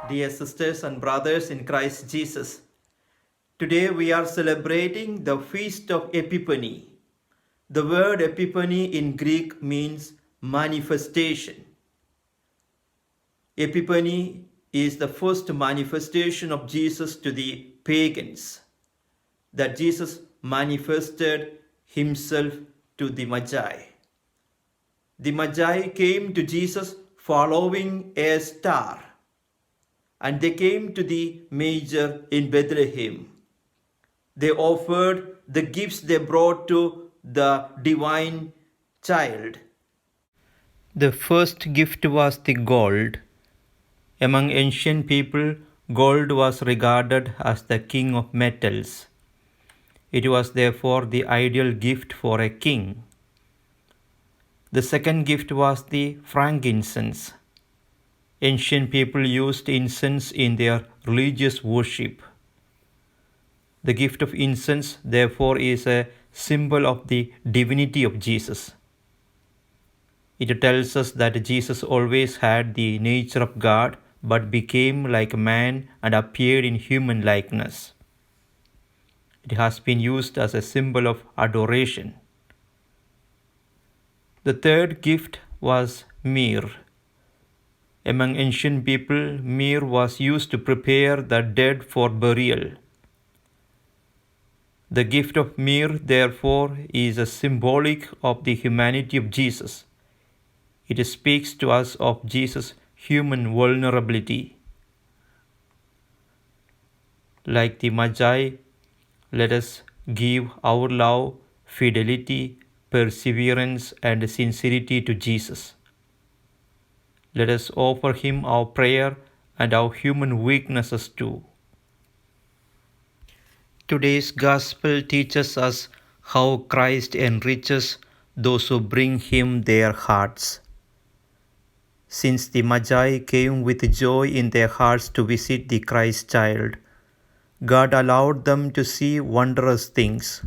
Dear sisters and brothers in Christ Jesus, today we are celebrating the feast of Epiphany. The word Epiphany in Greek means manifestation. Epiphany is the first manifestation of Jesus to the pagans, that Jesus manifested himself to the magi. The magi came to Jesus following a star, and they came to the manger in Bethlehem. They offered the gifts they brought to the divine child. The first gift was the gold. Among ancient people, gold was regarded as the king of metals. It was therefore the ideal gift for a king. The second gift was the frankincense. Ancient people used incense in their religious worship. The gift of incense, therefore, is a symbol of the divinity of Jesus. It tells us that Jesus always had the nature of God, but became like a man and appeared in human likeness. It has been used as a symbol of adoration. The third gift was myrrh. Among ancient people, myrrh was used to prepare the dead for burial. The gift of myrrh, therefore, is a symbolic of the humanity of Jesus. It speaks to us of Jesus' human vulnerability. Like the magi, let us give our love, fidelity, perseverance, and sincerity to Jesus. Let us offer him our prayer and our human weaknesses too. Today's Gospel teaches us how Christ enriches those who bring him their hearts. Since the Magi came with joy in their hearts to visit the Christ child, God allowed them to see wondrous things.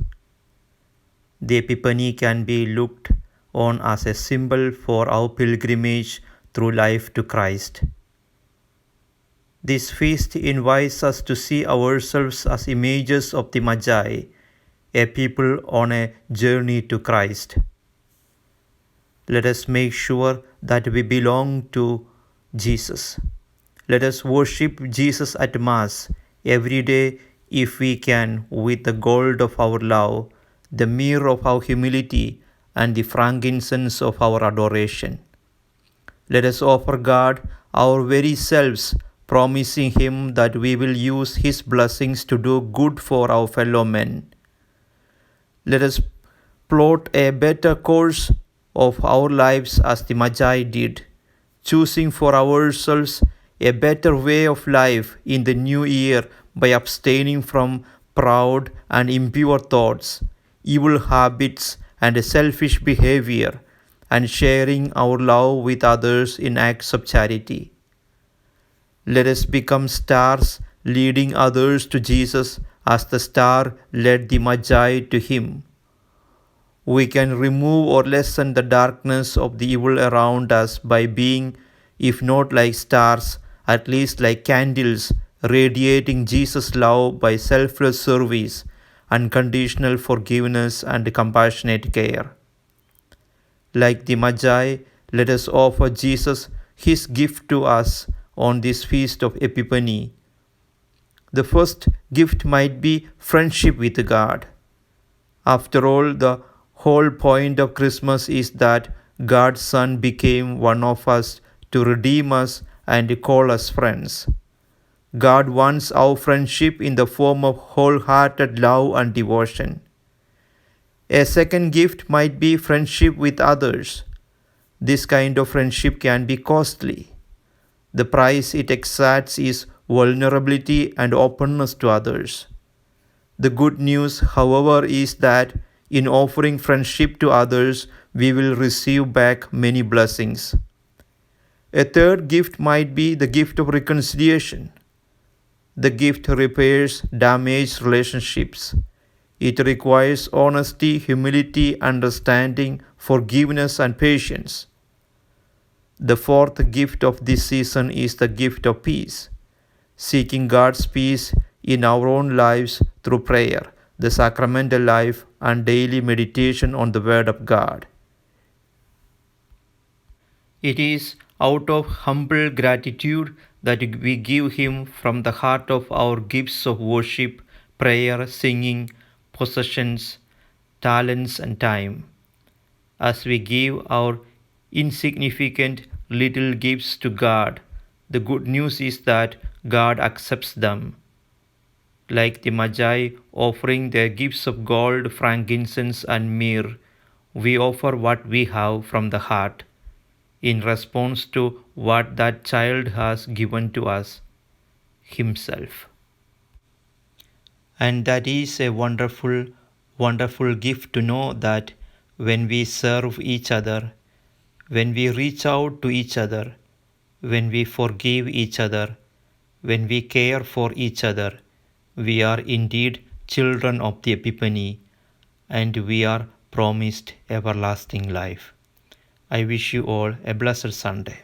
The Epiphany can be looked on as a symbol for our pilgrimage through life to Christ. This feast invites us to see ourselves as images of the Magi, a people on a journey to Christ. Let us make sure that we belong to Jesus. Let us worship Jesus at Mass every day if we can, with the gold of our love, the myrrh of our humility, and the frankincense of our adoration. Let us offer God our very selves, promising him that we will use his blessings to do good for our fellow men. Let us plot a better course of our lives as the Magi did, choosing for ourselves a better way of life in the new year by abstaining from proud and impure thoughts, evil habits, and selfish behavior, and sharing our love with others in acts of charity. Let us become stars leading others to Jesus as the star led the Magi to him. We can remove or lessen the darkness of the evil around us by being, if not like stars, at least like candles, radiating Jesus' love by selfless service, unconditional forgiveness, and compassionate care. Like the Magi, let us offer Jesus his gift to us on this feast of Epiphany. The first gift might be friendship with God. After all, the whole point of Christmas is that God's Son became one of us to redeem us and call us friends. God wants our friendship in the form of wholehearted love and devotion. A second gift might be friendship with others. This kind of friendship can be costly. The price it exacts is vulnerability and openness to others. The good news, however, is that in offering friendship to others, we will receive back many blessings. A third gift might be the gift of reconciliation. The gift repairs damaged relationships. It requires honesty, humility, understanding, forgiveness, and patience. The fourth gift of this season is the gift of peace. seeking God's peace in our own lives through prayer, the sacramental life, and daily meditation on the Word of God. It is out of humble gratitude that we give Him from the heart of our gifts of worship, prayer, singing, possessions, talents, and time. As we give our insignificant little gifts to God, the good news is that God accepts them. Like the magi offering their gifts of gold, frankincense, and myrrh, we offer what we have from the heart in response to what that child has given to us, Himself. And that is a wonderful, wonderful gift to know that when we serve each other, when we reach out to each other, when we forgive each other, when we care for each other, we are indeed children of the Epiphany, and we are promised everlasting life. I wish you all a blessed Sunday.